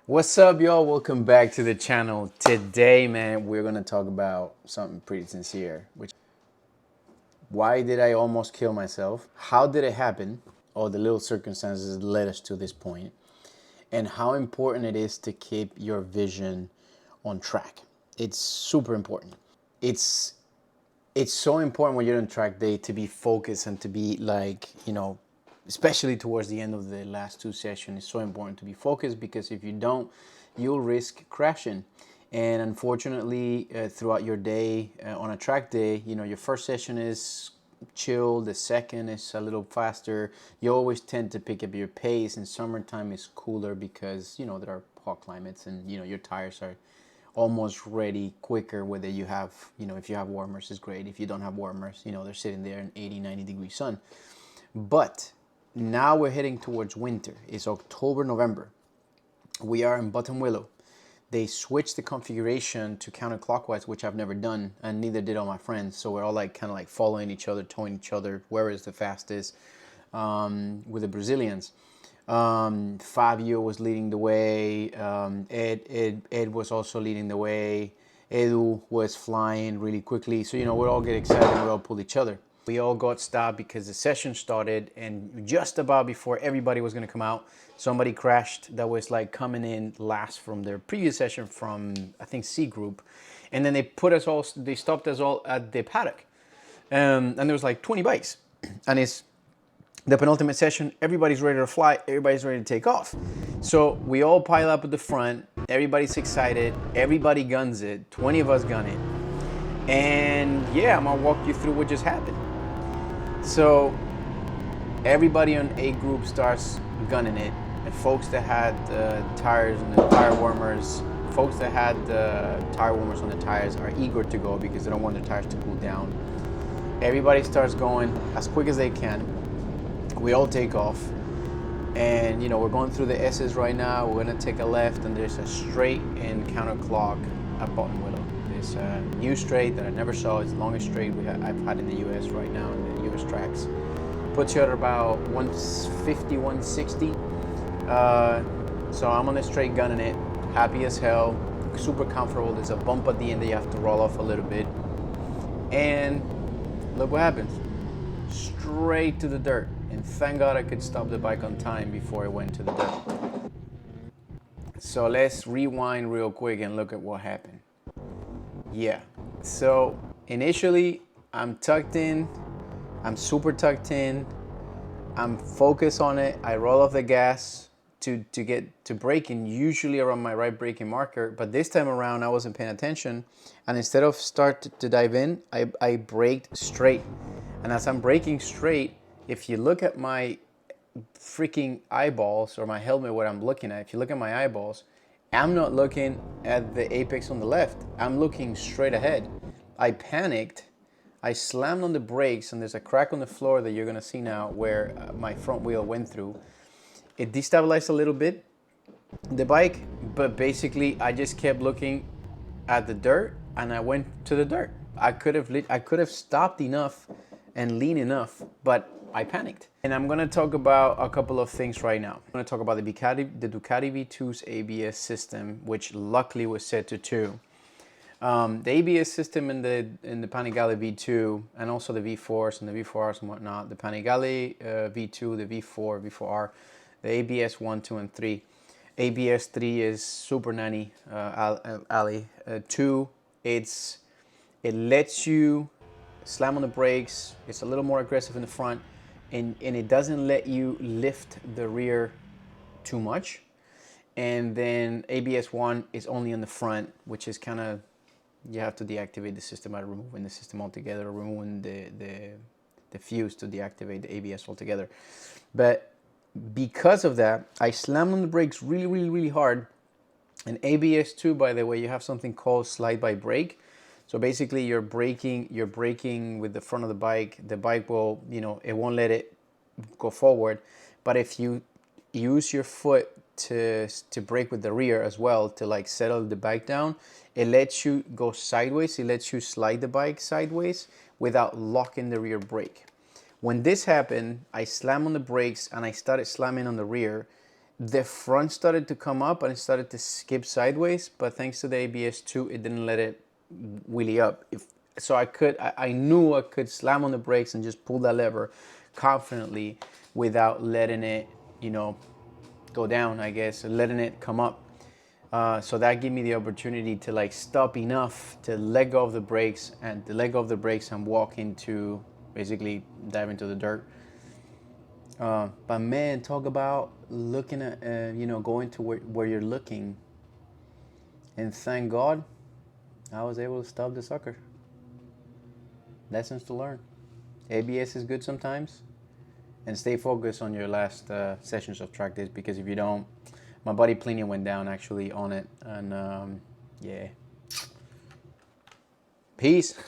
What's up, y'all? Welcome back to the channel. Today, man, we're gonna talk about something pretty sincere, which why did I almost kill myself? How did it happen? All the little circumstances that led us to this point, and how important it is to keep your vision on track. It's super important. It's it's so important when you're on track day to be focused and to be like, especially towards the end of the last two sessions, it's so important to be focused because if you don't, you'll risk crashing. And unfortunately, throughout your day on a track day, your first session is chill, the second is a little faster. You always tend to pick up your pace. In summertime, it's cooler because there are hot climates and your tires are almost ready quicker. Whether you have, if you have warmers, it's great. If you don't have warmers, they're sitting there in 80, 90-degree sun. But now we're heading towards winter. It's October, November. We are in Button Willow. They switched the configuration to counterclockwise, which I've never done, and neither did all my friends. So we're all kind of following each other, towing each other, where is the fastest, with the Brazilians. Fabio was leading the way. Ed was also leading the way. Edu was flying really quickly. So, we all get excited and we all pull each other. We all got stopped because the session started, and just about before everybody was going to come out, somebody crashed that was coming in last from their previous session from, I think, C group. And then they stopped us all at the paddock. And there was 20 bikes. And it's the penultimate session, everybody's ready to fly, everybody's ready to take off. So we all pile up at the front, everybody's excited, everybody guns it, 20 of us gun it. And yeah, I'm gonna walk you through what just happened. So everybody on A group starts gunning it. And folks that had tires and the tire warmers, folks that had tire warmers on the tires are eager to go because they don't want the tires to cool down. Everybody starts going as quick as they can. We all take off, and we're going through the S's right now. We're gonna take a left, and there's a straight and counterclock at Button Willow. It's a new straight that I never saw. It's the longest straight I've had in the U.S. right now in the U.S. tracks. Puts you at about 150, 160. So I'm on the straight gunning it, happy as hell, super comfortable. There's a bump at the end that you have to roll off a little bit, and look what happens. Straight to the dirt. And thank God I could stop the bike on time before it went to the dirt. So let's rewind real quick and look at what happened. Yeah, so initially I'm tucked in, I'm super tucked in, I'm focused on it, I roll off the gas to get to braking, usually around my right braking marker, but this time around I wasn't paying attention, and instead of start to dive in, I braked straight. And as I'm braking straight, if you look at my freaking eyeballs or my helmet, what I'm looking at, if you look at my eyeballs, I'm not looking at the apex on the left. I'm looking straight ahead. I panicked. I slammed on the brakes, and there's a crack on the floor that you're gonna see now where my front wheel went through. It destabilized a little bit the bike, but basically I just kept looking at the dirt, and I went to the dirt. I could have stopped enough and lean enough, but I panicked. And I'm gonna talk about a couple of things right now. I'm gonna talk about the Ducati V2's ABS system, which luckily was set to 2. The ABS system in the Panigale V2, and also the V4s and the V4Rs and whatnot, the Panigale V2, the V4, V4R, the ABS 1, 2, and 3. ABS 3 is super nanny, Ali. 2, it lets you slam on the brakes. It's a little more aggressive in the front, and it doesn't let you lift the rear too much. And then ABS 1 is only in the front, which is kind of, you have to deactivate the system by removing the system altogether, or removing the fuse to deactivate the ABS altogether. But because of that, I slammed on the brakes really, really, really hard. And ABS 2, by the way, you have something called slide by brake. So basically you're braking with the front of the bike. The bike will, it won't let it go forward. But if you use your foot to brake with the rear as well, to settle the bike down, it lets you go sideways. It lets you slide the bike sideways without locking the rear brake. When this happened, I slammed on the brakes and I started slamming on the rear. the front started to come up and it started to skip sideways, but thanks to the ABS2, it didn't let it wheelie up. So I knew I could slam on the brakes and just pull that lever confidently without letting it, go down, I guess, letting it come up. So that gave me the opportunity to like stop enough to let go of the brakes and walk into, basically dive into the dirt. But man, talk about looking at, going to where you're looking. And thank God, I was able to stop the sucker. Lessons to learn. ABS is good sometimes. And stay focused on your last sessions of track days, because if you don't, my buddy Plinio went down actually on it. And yeah. Peace.